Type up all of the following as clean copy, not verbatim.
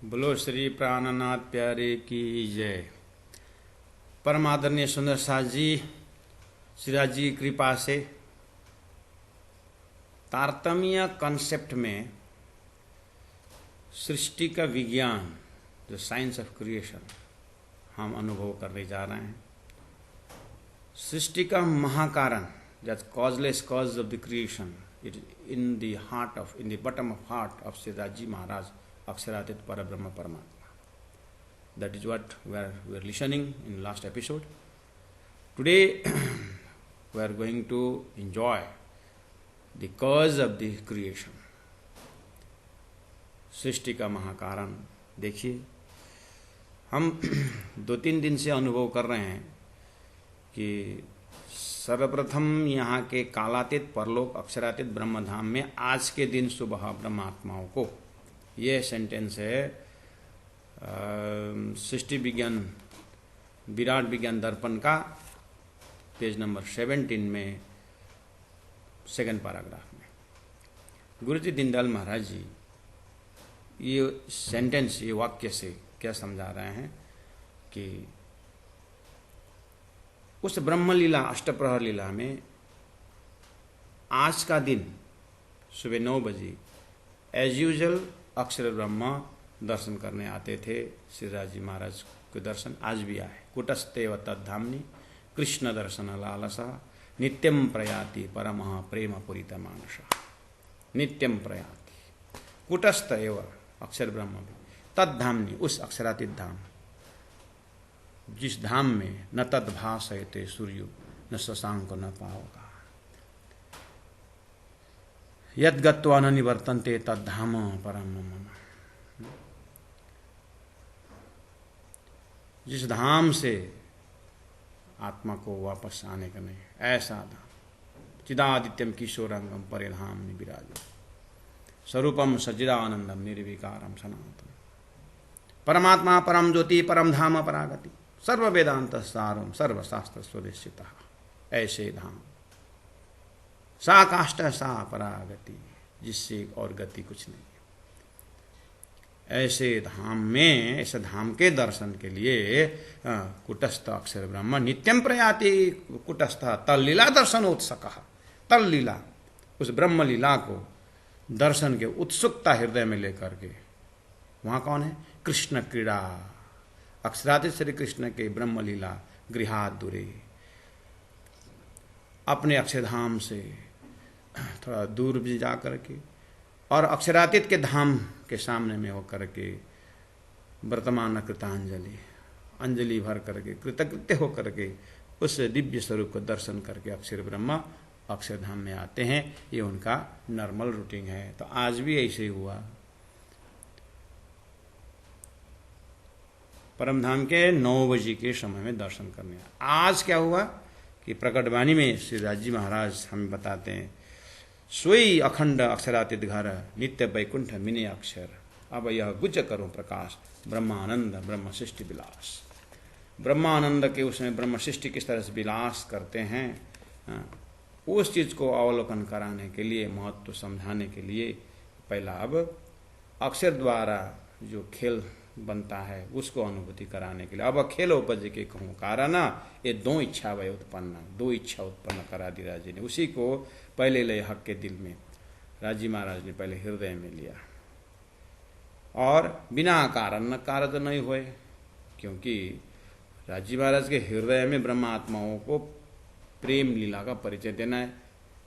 बोलो श्री प्राणनाथ प्यारे की जय। परम आदरणीय सुंदर साथ जी, श्रीराज जी कृपा से तारतम्य कॉन्सेप्ट में सृष्टि का विज्ञान, जो साइंस ऑफ क्रिएशन, हम अनुभव करने जा रहे हैं। सृष्टि का महाकारण, that causeless cause of the creation, it in the heart of, in the bottom of heart of Shriraj ji Maharaj, अक्षरातीत परब्रह्म परमात्मा. That is what we are listening in last episode. Today we are going to enjoy the cause of the creation. सृष्टि का महाकारण देखिए, हम 2-3 दिन से अनुभव कर रहे हैं कि सर्वप्रथम यहाँ के कालातीत परलोक अक्षरातीत ब्रह्मधाम में आज के दिन सुबह ब्रह्मात्माओं को, यह सेंटेंस है सृष्टि विज्ञान विराट विज्ञान दर्पण का पेज नंबर 17 में सेकंड पैराग्राफ में गुरुजी दीनदयाल महाराज जी ये सेंटेंस, ये वाक्य से क्या समझा रहे हैं कि उस ब्रह्मलीला अष्टप्रहर लीला में आज का दिन सुबह 9 बजे एज यूजुअल अक्षर ब्रह्म दर्शन करने आते थे। श्रीराज जी महाराज के दर्शन आज भी आए। कुटस्थेव तद्धामनि कृष्ण दर्शन लालसा नित्यम प्रयाति परमः प्रेम पूरित मानसा। नित्यम प्रयाति कुटस्थ एव अक्षर ब्रह्म भी तद्धामनि, उस अक्षरातीत धाम, जिस धाम में न तद्भासयते सूर्यो न शशांक न पावका, यद् गत्वा न निवर्तन्ते तद्धाम परम मम। जिस धाम से आत्मा को वापस आने का नहीं, ऐसा धाम चिदादित्यम किशोरंगम परिधाम विराज स्वरूपम सच्चिदानंदम निर्विकारम सनातन परमात्मा परम ज्योति परम धाम परागति सर्व वेदांत सारम सर्वशास्त्र स्वदेशिता। ऐसे धाम सा काष्ठ सा परागति, जिससे और गति कुछ नहीं। ऐसे धाम में, ऐसे धाम के दर्शन के लिए कुटस्थ अक्षर ब्रह्म नित्यम प्रयाति कुटस्थ तल्लीला दर्शनोत्सक। तल्लीला, उस ब्रह्म लीला को दर्शन के उत्सुकता हृदय में लेकर के, वहां कौन है? कृष्ण क्रीड़ा, अक्षरातीत श्री कृष्ण के ब्रह्म लीला गृहात दूरे, अपने अक्षरधाम से थोड़ा दूर भी जा करके और अक्षरातीत के धाम के सामने में होकर के वर्तमान कृतांजलि, अंजलि भर करके कृतकृत्य होकर के उस दिव्य स्वरूप को दर्शन करके अक्षर ब्रह्म अक्षरधाम में आते हैं। ये उनका नॉर्मल रूटीन है। तो आज भी ऐसे ही हुआ। परमधाम के 9 बजे के समय में दर्शन करने। आज क्या हुआ कि प्रकटवाणी में श्रीराज जी महाराज हमें बताते हैं, सोई अखंड अक्षरातीत घर नित्य वैकुंठ मिने अक्षर, अब यह गुज करो प्रकाश ब्रह्मानंद ब्रह्म सृष्टि विलास। ब्रह्मानंद के उसमें ब्रह्म सृष्टि किस तरह से विलास करते हैं, उस चीज को अवलोकन कराने के लिए, महत्व समझाने के लिए पहला अब अक्षर द्वारा जो खेल बनता है उसको अनुभूति कराने के लिए अब खेलोपज के कहूँ कारण ये 2 इच्छा वह उत्पन्न, 2 इच्छा उत्पन्न करा दी राजी ने। उसी को पहले ले हक के दिल में राजी महाराज ने पहले हृदय में लिया और बिना कारण न कारज नहीं हुए, क्योंकि राजी महाराज के हृदय में ब्रह्मात्माओं को प्रेम लीला का परिचय देना है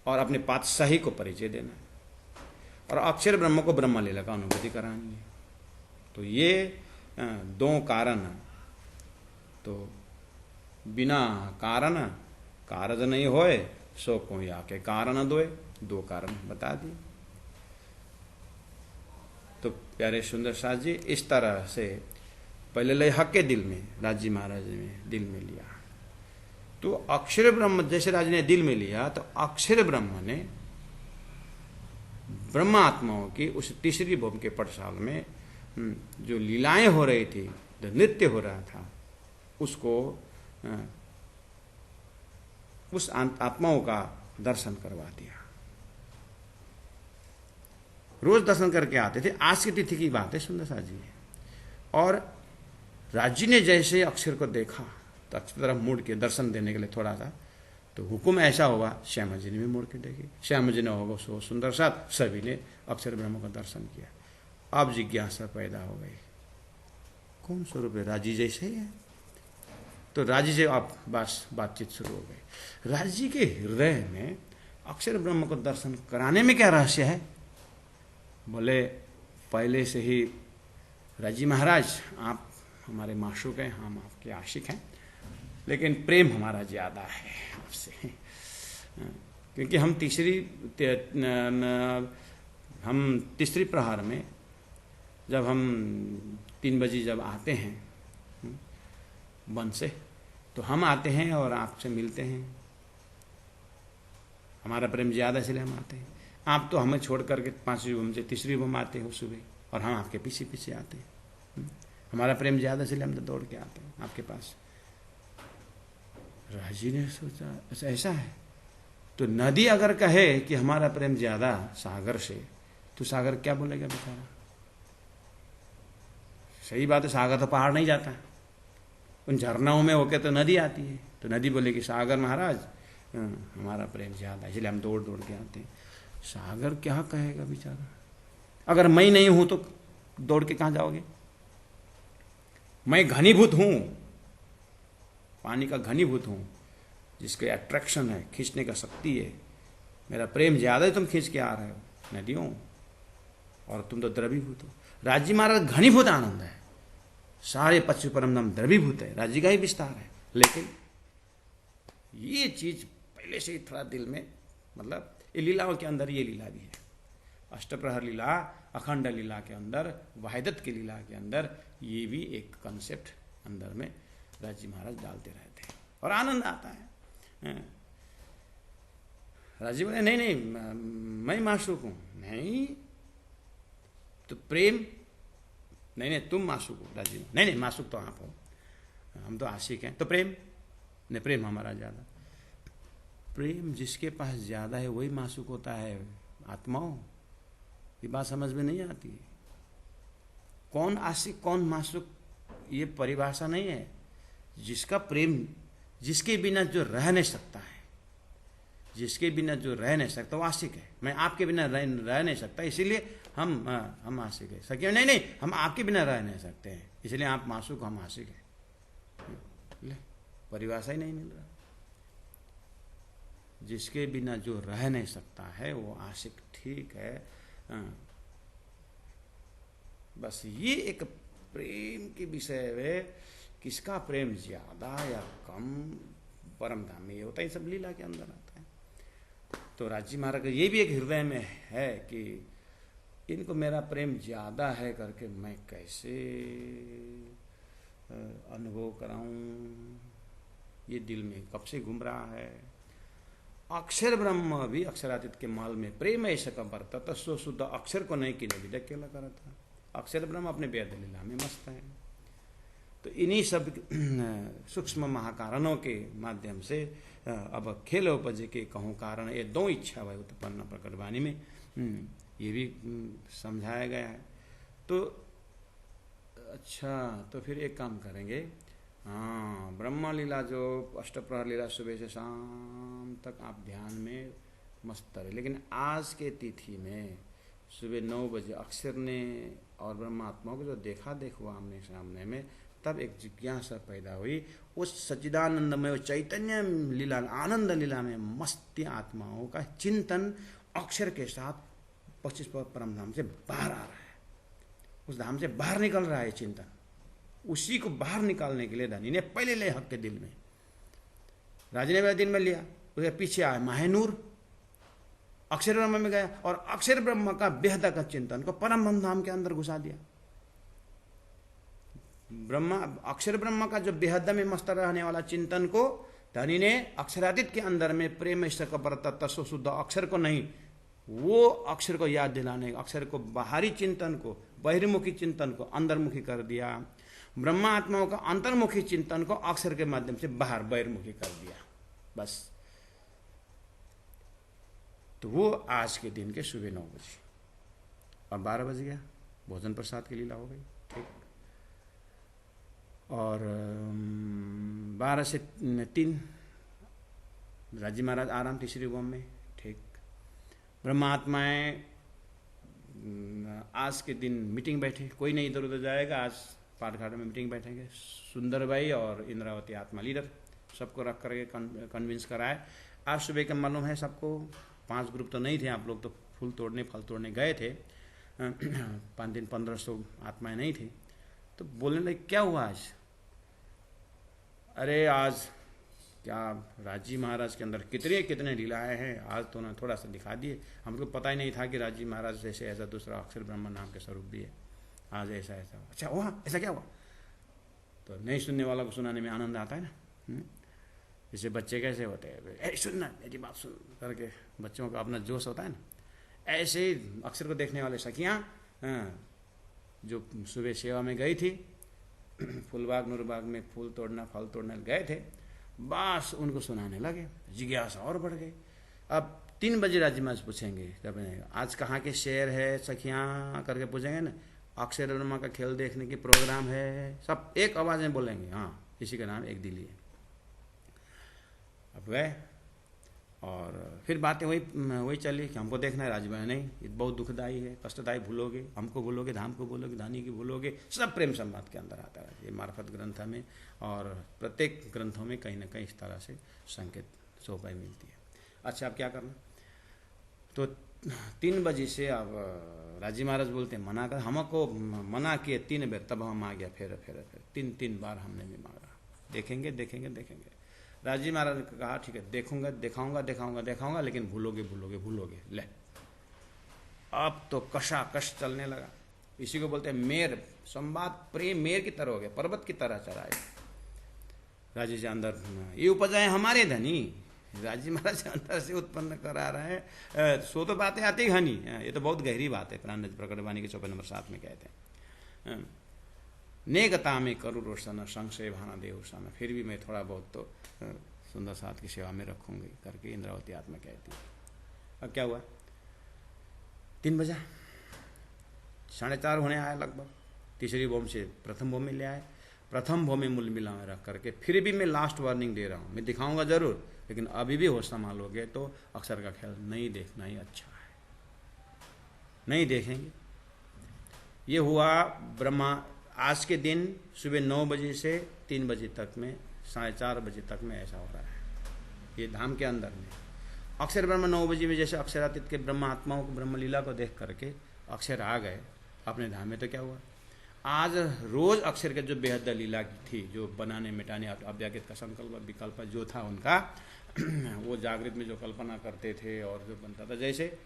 और अपने पातशाही को परिचय देना है और अक्षर ब्रह्म को ब्रह्म लीला का अनुभूति करानी है। तो ये 2 कारण, तो बिना कारण कारज नहीं होए, सो कोई आके कारण दोए, 2 कारण बता दिए। तो प्यारे सुंदर साथ जी, इस तरह से पहले ले हक के दिल में राजी महाराज ने दिल में लिया। तो अक्षर ब्रह्म जैसे राज ने दिल में लिया, तो अक्षर ब्रह्म ने ब्रह्मात्माओं की उस तीसरी भूमि के पटसाल में जो लीलाएं हो रही थी, जो नृत्य हो रहा था, उसको उस आत्माओं का दर्शन करवा दिया। रोज दर्शन करके आते थे। आज की तिथि की बात है सुंदर साथ जी, और राजी ने जैसे अक्षर को देखा तो अक्षर तरफ मुड़ के दर्शन देने के लिए थोड़ा सा, तो हुक्म ऐसा होगा, श्यामा जी ने भी मुड़ के देखी, श्यामा जी ने होगा सो सुंदर साथ, सभी ने अक्षर ब्रह्म का दर्शन किया। अब जिज्ञासा पैदा हो गई, कौन स्वरूप है? राजी जैसे ही है। तो राजी से आप बस बातचीत शुरू हो गई। राजी के हृदय में अक्षर ब्रह्म को दर्शन कराने में क्या रहस्य है? बोले पहले से ही राजी महाराज आप हमारे माशूक हैं, हम आपके आशिक हैं, लेकिन प्रेम हमारा ज़्यादा है आपसे, क्योंकि हम तीसरी प्रहर में जब हम 3 बजे जब आते हैं वन से, तो हम आते हैं और आपसे मिलते हैं, हमारा प्रेम ज़्यादा इसलिए हम आते हैं। आप तो हमें छोड़ करके 5वीं बम से तीसरी बम आते हो सुबह, और हम आपके पीछे पीछे आते हैं, हमारा प्रेम ज़्यादा इसलिए हम तो दौड़ के आते हैं आपके पास। राजी ने सोचा अच्छा ऐसा है, तो नदी अगर कहे कि हमारा प्रेम ज़्यादा सागर से, तो सागर क्या बोलेगा बेचारा? सही बात है, सागर तो पहाड़ नहीं जाता, उन झरनाओं में होके तो नदी आती है, तो नदी बोलेगी सागर महाराज हमारा प्रेम ज़्यादा, इसलिए हम दौड़ दौड़ के आते हैं। सागर क्या कहेगा बेचारा? अगर मैं नहीं हूं तो दौड़ के कहाँ जाओगे? मैं घनीभूत हूं, पानी का घनीभूत हूं, जिसके अट्रैक्शन है, खींचने का शक्ति है, मेरा प्रेम ज़्यादा है, तुम खींच के आ रहे हो नदियों, और तुम तो द्रवीभूत हो। राजी महाराज घनीभूत आनंद है, सारे पच्चू परम धाम द्रवीभूत है, राज्य का ही विस्तार है। लेकिन ये चीज पहले से ही थोड़ा दिल में, मतलब ये लीलाओं के अंदर ये लीला भी है, अष्टप्रहर लीला, अखंड लीला के अंदर, वाहिदत की लीला के अंदर ये भी एक कंसेप्ट अंदर में राजी महाराज डालते रहते हैं और आनंद आता है। राजी बोले नहीं नहीं मैं माशूक हूं। नहीं तो प्रेम, नहीं नहीं तुम माशूक हो। राजी नहीं नहीं माशूक तो आप हो, हम तो आशिक हैं। तो प्रेम नहीं, प्रेम हमारा ज्यादा। प्रेम जिसके पास ज्यादा है वही माशूक होता है। आत्माओं, ये बात समझ में नहीं आती। कौन आशिक कौन माशूक ये परिभाषा नहीं है। जिसका प्रेम, जिसके बिना जो रह नहीं सकता है, जिसके बिना जो रह नहीं सकता वो आशिक है। मैं आपके बिना रह नहीं सकता, इसीलिए हम आशिक है। सके नहीं नहीं हम आपके बिना रह नहीं सकते हैं, इसलिए आप माशूक, हम आशिक है। परिभाषा ही नहीं मिल रहा। जिसके बिना जो रह नहीं सकता है वो आशिक, ठीक है। बस ये एक प्रेम के विषय में, किसका प्रेम ज्यादा या कम, परम धाम में ये होता है, सब लीला के अंदर आता है। तो राजी महाराज का ये भी एक हृदय में है कि इनको मेरा प्रेम ज्यादा है करके मैं कैसे अनुभव कराऊं, ये दिल में कब से घूम रहा है। अक्षर ब्रह्म भी अक्षरातीत के माल में प्रेम ऐसा का बरता तस्व शुद्ध अक्षर को नहीं किने विदक केला करता। अक्षर ब्रह्म अपने वेद लीला में मस्त है। तो इन्हीं सब सूक्ष्म महाकारणों के माध्यम से अब खेल उपजे के कहूँ कारण, ये दो इच्छा वह उत्पन्न प्रकट वाणी में ये भी समझाया गया है। तो अच्छा, तो फिर एक काम करेंगे, हाँ, ब्रह्म लीला जो अष्टप्रहर लीला सुबह से शाम तक आप ध्यान में मस्त रहे। लेकिन आज के तिथि में सुबह 9 बजे अक्षर ने और ब्रह्मात्मा को जो देखा हुआ आमने सामने में, तब एक जिज्ञासा पैदा हुई। उस सच्चिदानंदमय चैतन्य लीला, आनंद लीला में मस्ती आत्माओं का चिंतन अक्षर के साथ 25 परम धाम से बाहर आ रहा है। उस धाम से बाहर निकल रहा है चिंतन। उसी को बाहर निकालने के लिए धनी ने पहले ले हक के दिल में, राजा ने मेरा दिल में लिया, उसके पीछे आया माहेनूर, अक्षर ब्रह्म में गया और अक्षर ब्रह्म का बेहद का चिंतन को परम धाम के अंदर घुसा दिया। ब्रह्मा, अक्षर ब्रह्म का जो बेहद में मस्त रहने वाला चिंतन को धनी ने अक्षरातीत के अंदर में प्रेम ईश्वर का बरता तस्व शुद्ध अक्षर को नहीं, वो अक्षर को याद दिलाने, अक्षर को बाहरी चिंतन को, बहिर्मुखी चिंतन को अंतर्मुखी कर दिया। ब्रह्मा आत्माओं का अंतर्मुखी चिंतन को अक्षर के माध्यम से बाहर बहिर्मुखी कर दिया। बस तो वो आज के दिन के सुबह 9 बजे और 12 बज गया, भोजन प्रसाद की लीला हो गई। ठीक, और 12 से 3 राजी महाराज आराम तीसरी बम में। ठीक। ब्रह्मात्माएँ आज के दिन मीटिंग बैठे, कोई नहीं इधर उधर जाएगा, आज पाठघाट में मीटिंग बैठेंगे। सुंदर भाई और इंद्रावती आत्मा लीडर सबको रख करके कन्विंस कराए। आज सुबह का मालूम है सबको, 5 ग्रुप तो नहीं थे, आप लोग तो फूल तोड़ने फल तोड़ने गए थे, 5 दिन 1500 आत्माएं नहीं थी। तो बोलने लगे क्या हुआ आज? अरे आज क्या राजी महाराज के अंदर कितने कितने लीलाएं हैं, आज तो ना थोड़ा सा दिखा दिए। हमको पता ही नहीं था कि राजी महाराज जैसे ऐसा दूसरा अक्षर ब्रह्म नाम के स्वरूप भी है, आज ऐसा ऐसा। अच्छा हुआ, ऐसा क्या हुआ? तो नहीं सुनने वाला को सुनाने में आनंद आता है ना। जैसे बच्चे कैसे होते हैं, ए सुनना मेरी बात सुन करके बच्चों का अपना जोश होता है ना, ऐसे ही अक्षर को देखने वाले सखियाँ जो सुबह सेवा में गई थी, फूलबाग नूरबाग में फूल तोड़ना फल तोड़ने गए थे, बस उनको सुनाने लगे, जिज्ञासा और बढ़ गई। अब 3 बजे राजी महाराज पूछेंगे, जब आज कहाँ के शेर है सखियाँ करके पूछेंगे ना, अक्षर ब्रह्मा का खेल देखने की प्रोग्राम है, सब एक आवाज में बोलेंगे, हाँ इसी का नाम एक दिली है। अब गए और फिर बातें वही चली कि हमको देखना है राजभाई, नहीं ये बहुत दुखदायी है, कष्टदायी, भूलोगे हमको, भूलोगे धाम को, भूलोगे धानी की भूलोगे, सब प्रेम संवाद के अंदर आता है ये मार्फत ग्रंथ में। और प्रत्येक ग्रंथों में कहीं ना कहीं इस तरह से संकेत शोभाई मिलती है। अच्छा अब क्या करना? तो 3 बजे से अब राजी महाराज बोलते हैं मना कर, हमको मना किए 3 बार, तब हम आ गया फिर 3 बार हमने भी मांगा, देखेंगे देखेंगे देखेंगे। राजी महाराज ने कहा ठीक है देखूंगा, दिखाऊंगा दिखाऊंगा दिखाऊंगा, लेकिन भूलोगे भूलोगे भूलोगे। ले अब तो कशाकश चलने लगा। इसी को बोलते हैं मेर, संवाद प्रेम मेर की तरह हो गया, पर्वत की तरह चढ़ाए। राजी से अंदर ये उपजाए हमारे धनी, राजी महाराज अंदर से उत्पन्न करा रहे हैं। सो तो बातें आती घनी, ये तो बहुत गहरी बात है। प्राण प्रकटवाणी के 54 नंबर 7 में कहते हैं नेगता में करु रोशन संशय भाना देवसान, फिर भी मैं थोड़ा बहुत तो सुंदर साथ की सेवा में रखूंगी करके इंद्रावती आत्मा कहती है। अब क्या हुआ? 3 बजा, 4:30 होने आया लगभग। तीसरी बम से प्रथम बम में ले आए, प्रथम बम में मूल मिला में रख करके फिर भी मैं लास्ट वार्निंग दे रहा हूँ, मैं दिखाऊंगा जरूर, लेकिन अभी भी होश संभालोगे तो अक्षर का ख्याल नहीं देखना ही अच्छा है, नहीं देखेंगे। ये हुआ ब्रह्मा आज के दिन सुबह 9 बजे से 3 बजे तक में, 4:30 बजे तक में ऐसा हो रहा है ये धाम के अंदर में। अक्षर ब्रह्म 9 बजे में जैसे अक्षरातीत के ब्रह्म आत्माओं को ब्रह्म लीला को देख करके अक्षर आ गए अपने धाम में, तो क्या हुआ? आज रोज अक्षर के जो बेहद लीला थी, जो बनाने मिटाने अव्याकृत का संकल्प विकल्प जो था उनका, वो जागृत में जो कल्पना करते थे और जो बनता था, जैसे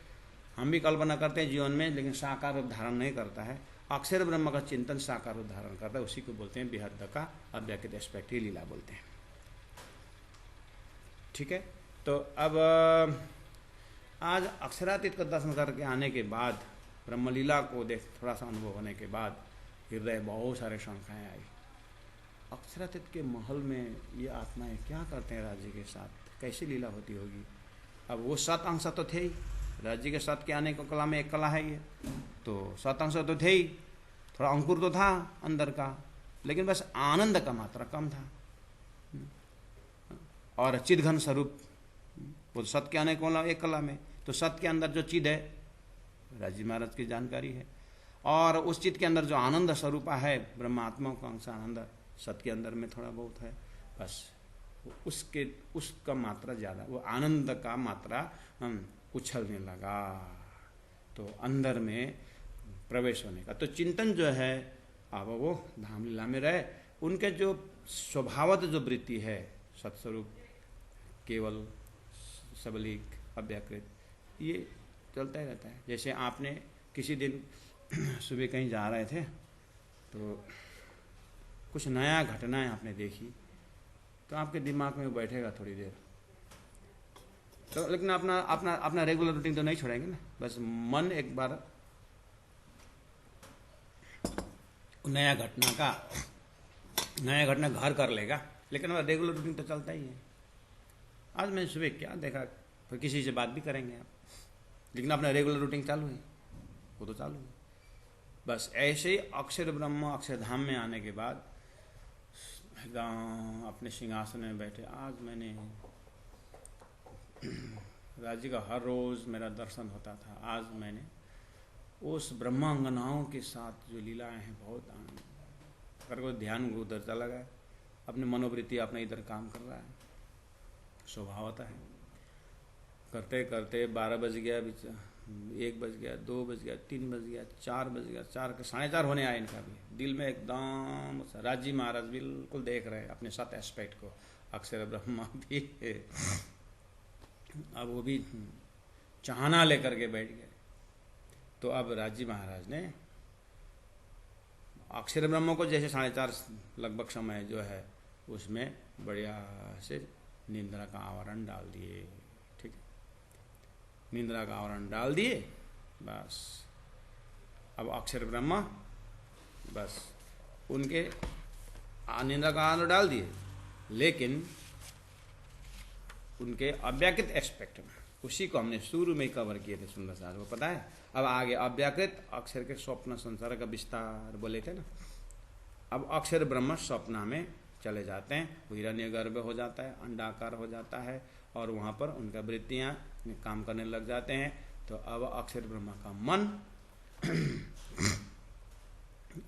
हम भी कल्पना करते हैं जीवन में, लेकिन साकार रूप धारण नहीं करता है। अक्षर ब्रह्म का चिंतन साकार रूप धारण करता है, उसी को बोलते हैं बेहद का अव्याकृत एस्पेक्ट ही लीला बोलते हैं। ठीक है, तो अब आज अक्षरातीत का दर्शन करके आने के बाद, ब्रह्मलीला को देख थोड़ा सा अनुभव होने के बाद, हृदय बहुत सारे शंकाएं आई। अक्षरातीत के महल में ये आत्माएं क्या करते हैं राज्य के साथ, कैसी लीला होती होगी? अब वो 7 अंश तो थे ही, राज्य के साथ के आने को कला में एक कला है ये, तो 7 अंश तो थे ही, थोड़ा अंकुर तो था अंदर का, लेकिन बस आनंद का मात्रा कम था। और चिद घन स्वरूप वो सत के आने को एक कला में, तो सत के अंदर जो चिद है राजी महाराज की जानकारी है, और उस चिद के अंदर जो आनंद स्वरूप है ब्रह्मात्मा का अंश आनंद सत के अंदर में थोड़ा बहुत है, बस उसका मात्रा ज्यादा, वो आनंद का मात्रा उछलने लगा, तो अंदर में प्रवेश होने का। तो चिंतन जो है अब वो धाम लीला में रहे, उनके जो स्वभावत जो वृत्ति है सत्स्वरूप केवल सबलिक अव्याकृत, ये चलता ही रहता है। जैसे आपने किसी दिन सुबह कहीं जा रहे थे तो कुछ नया घटनाएं आपने देखी, तो आपके दिमाग में वो बैठेगा थोड़ी देर, तो लेकिन अपना रेगुलर रूटीन तो नहीं छोड़ेंगे ना, बस मन एक बार नया घटना घर कर लेगा, लेकिन वो रेगुलर रूटीन तो चलता ही है। आज मैंने सुबह क्या देखा, फिर किसी से बात भी करेंगे आप, लेकिन अपना रेगुलर रूटीन चालू है, वो तो चालू है। बस ऐसे ही अक्षर ब्रह्म अक्षरधाम में आने के बाद एकदम अपने सिंहासन में बैठे, आज मैंने राज्य का हर रोज मेरा दर्शन होता था, आज मैंने उस ब्रह्मांगनाओं के साथ जो लीलाएं हैं बहुत आनंद। अगर कोई ध्यान उधर चला गया, अपनी मनोवृत्ति अपने इधर काम कर रहा है, स्वभावता है। करते करते 12 बज गया, 1 बज गया, 2 बज गया, 3 बज गया, 4 बज गया, 4:30 होने आए इनका भी। दिल में एकदम राजी महाराज बिल्कुल देख रहे हैं अपने 7 एस्पेक्ट को, अक्षर ब्रह्मा भी है। अब वो भी चाहना लेकर के बैठ गए। तो अब राजी महाराज ने अक्षर ब्रह्म को जैसे 4:30 लगभग समय जो है उसमें बढ़िया से निंद्रा का आवरण डाल दिए। ठीक है, निंद्रा का आवरण डाल दिए, बस अब अक्षर ब्रह्म बस उनके निंद्रा का आवरण डाल दिए, लेकिन उनके अव्याकृत एस्पेक्ट में, उसी को हमने शुरू में कवर किए थे सुंदर साहब को पता है। अब आगे अव्याकृत अक्षर के स्वप्न संसार का विस्तार बोले थे ना। अब अक्षर ब्रह्म स्वप्न में चले जाते हैं, वो हिरण्यगर्भ हो जाता है, अंडाकार हो जाता है, और वहाँ पर उनका वृत्तियाँ काम करने लग जाते हैं। तो अब अक्षर ब्रह्म का मन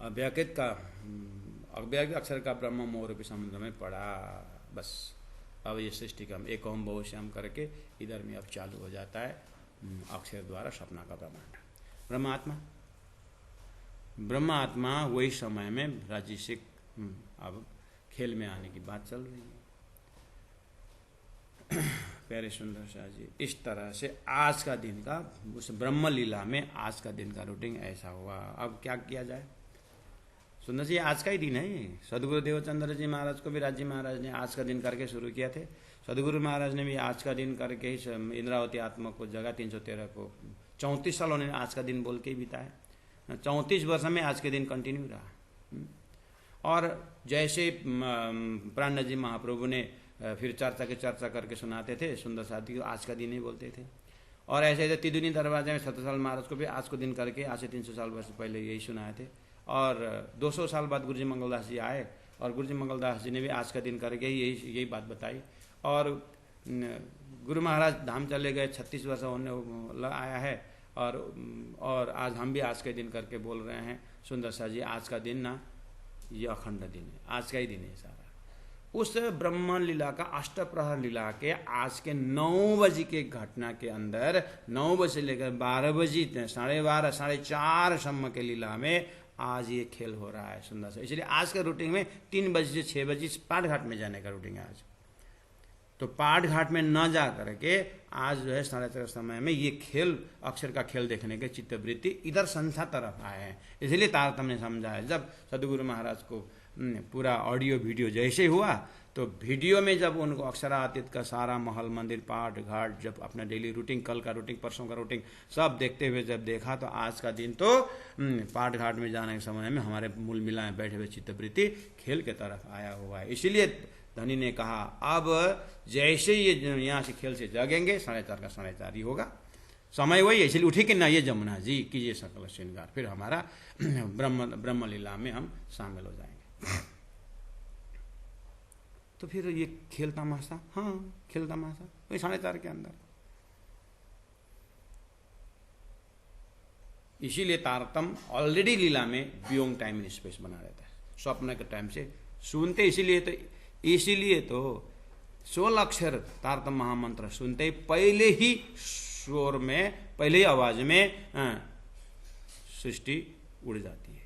अव्याकृत का अव्याकृत अक्षर का ब्रह्म मोह रूपी समुद्र में पड़ा। बस अब ये सृष्टि का एक ओम बहुश्याम करके इधर में अब चालू हो जाता है अक्षर द्वारा सपना का ब्रह्मांड। ब्रह्मात्मा वही समय में राजसिक अब खेल में आने की बात चल रही है। प्यारे सुंदर शाह जी, इस तरह से आज का दिन का उस ब्रह्म लीला में आज का दिन का रूटीन ऐसा हुआ। अब क्या किया जाए सुंदर जी, आज का ही दिन है। सदगुरु देवचंद्र जी महाराज को भी राजी महाराज ने आज का दिन करके शुरू किया थे। सदगुरु महाराज ने भी आज का दिन करके ही इंद्रावती आत्मा को जगह 313 को 34 साल उन्होंने आज का दिन बोल के ही बिताया। 34 वर्ष में आज के दिन कंटिन्यू रहा। और जैसे प्राण जी महाप्रभु ने फिर चर्चा करके सुनाते थे सुंदर साथी को, आज का दिन ही बोलते थे। और ऐसे ऐसे तिदुनी दरवाजे में 7 साल महाराज को भी आज को दिन करके आज से 300 साल वर्ष पहले यही सुनाए थे। और 200 साल बाद गुरुजी मंगलदास जी आए, और गुरुजी मंगलदास जी ने भी आज का दिन करके यही बात बताई। और गुरु महाराज धाम चले गए, 36 वर्ष होने आया है, और आज हम भी आज के दिन करके बोल रहे हैं सुंदर सा जी, आज का दिन ना ये अखंड दिन है, आज का ही दिन है सारा। उस ब्रह्म लीला का अष्टप्रहर लीला के आज के 9 बजे के घटना के अंदर 9 बजे से लेकर 12 बजे 12:30 4:30 सम्म के लीला में आज ये खेल हो रहा है सुंदर सा। इसलिए आज का रूटीन में 3 बजे से 6 बजे पाठ घाट में जाने का रूटीन है आज। तो पाठ घाट में न जा करके आज जो है 4:30 समय में ये खेल अक्षर का खेल देखने के चित्तवृत्ति इधर संस्था तरफ आए हैं। इसलिए तारतम्य समझा है। जब सदगुरु महाराज को पूरा ऑडियो वीडियो जैसे हुआ, तो वीडियो में जब उनको अक्षरातीत का सारा महल मंदिर पाठ घाट जब अपना डेली रूटीन, कल का रूटीन, परसों का रूटीन सब देखते हुए जब देखा, तो आज का दिन तो पाठ घाट में जाने के समय में हमारे मूल मिलाए बैठे हुए चित्तवृत्ति खेल के तरफ आया हुआ है। इसीलिए धनी ने कहा अब जैसे ये यहाँ से खेल से जागेंगे 4:30 का 4:30 ही होगा, समय वही है। इसलिए उठे कि ना ये जमुना जी कीजिए सकल श्रृंगार, फिर हमारा ब्रह्म लीला में हम शामिल हो जाएंगे। तो फिर ये खेल तमाशा, हाँ खेल तमाशा वही 4:30 के अंदर। इसीलिए तारतम ऑलरेडी लीला में बियोंग टाइम इन स्पेस बना रहता है, स्वप्न के टाइम से सुनते। इसीलिए तो 16 अक्षर तारतम महामंत्र सुनते ही पहले ही स्वर में, पहले ही आवाज में सृष्टि उड़ जाती है,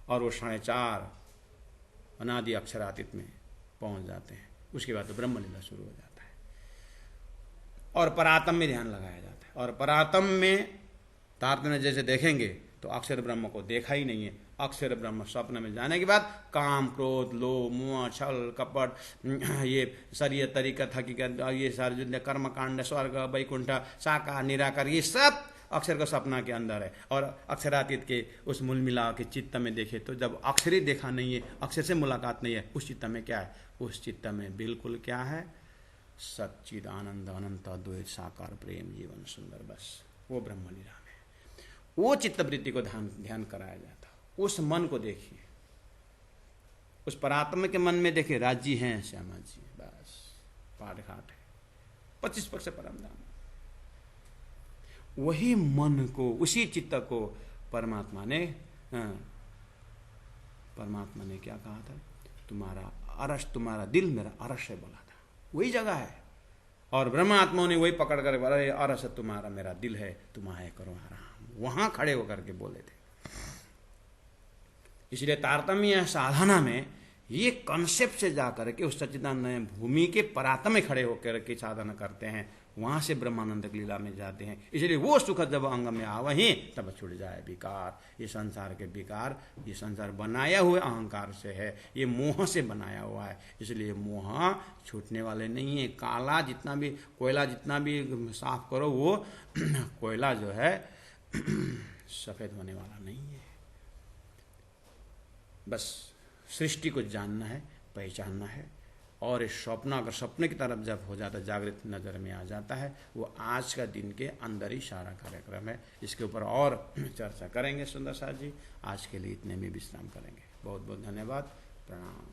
और वो 4:30 अनादि अक्षरातीत में पहुंच जाते हैं। उसके बाद तो ब्रह्म लीला शुरू हो जाता है, और परातम में ध्यान लगाया जाता है। और परातम में तारतम्य में जैसे देखेंगे तो अक्षर ब्रह्म को देखा ही नहीं है। अक्षर ब्रह्म स्वप्न में जाने के बाद काम, क्रोध, लोभ, मोह, छल, कपट, ये शरीयत, तरीकत, हकीकत, ये सारे जितने कर्म कांड, स्वर्ग, वैकुंठ, साकार, निराकार, ये सब अक्षर का सपना के अंदर है। और अक्षरातीत के उस मूल मिलाव के चित्त में देखे तो जब अक्षर ही देखा नहीं है, अक्षर से मुलाकात नहीं है, उस चित्त में क्या है? उस चित्त में बिल्कुल क्या है? सच्चिद आनंद अनंत अद्वैत साकार प्रेम जीवन सुंदर, बस वो ब्रह्म लीला में वो चित्तवृत्ति को ध्यान कराया जाता। उस मन को देखिए, उस परात्मा के मन में देखिए राज्य हैं श्यामा जी, बस पाठ घाट है 25 से परम धाम। वही मन को, उसी चित्त को परमात्मा ने क्या कहा था, तुम्हारा अरस, तुम्हारा दिल मेरा अरस है बोला था, वही जगह है। और ब्रह्मात्मा ने वही पकड़ कर, अरे अरस तुम्हारा मेरा दिल है, तुम आए करो आराम, वहां खड़े होकर के बोले थे। इसलिए तारतम्य साधना में ये कॉन्सेप्ट से जाकर के उस सच्चिदानंद भूमि के परात्म में खड़े होकर के साधना करते हैं, वहां से ब्रह्मानंद की लीला में जाते हैं। इसलिए वो सुख जब अंग में आवही तब छूट जाए विकार। ये संसार के विकार, ये संसार बनाया हुआ अहंकार से है, ये मोह से बनाया हुआ है। इसलिए मोह छूटने वाले नहीं है। काला जितना भी, कोयला जितना भी साफ करो, वो कोयला जो है सफेद होने वाला नहीं है। बस सृष्टि को जानना है, पहचानना है, और इस स्वप्न अगर सपने की तरफ जब हो जाता है, जागृत नजर में आ जाता है, वो आज का दिन के अंदर ही सारा कार्यक्रम है। इसके ऊपर और चर्चा करेंगे सुंदर साथ जी। आज के लिए इतने में विश्राम करेंगे। बहुत बहुत धन्यवाद, प्रणाम।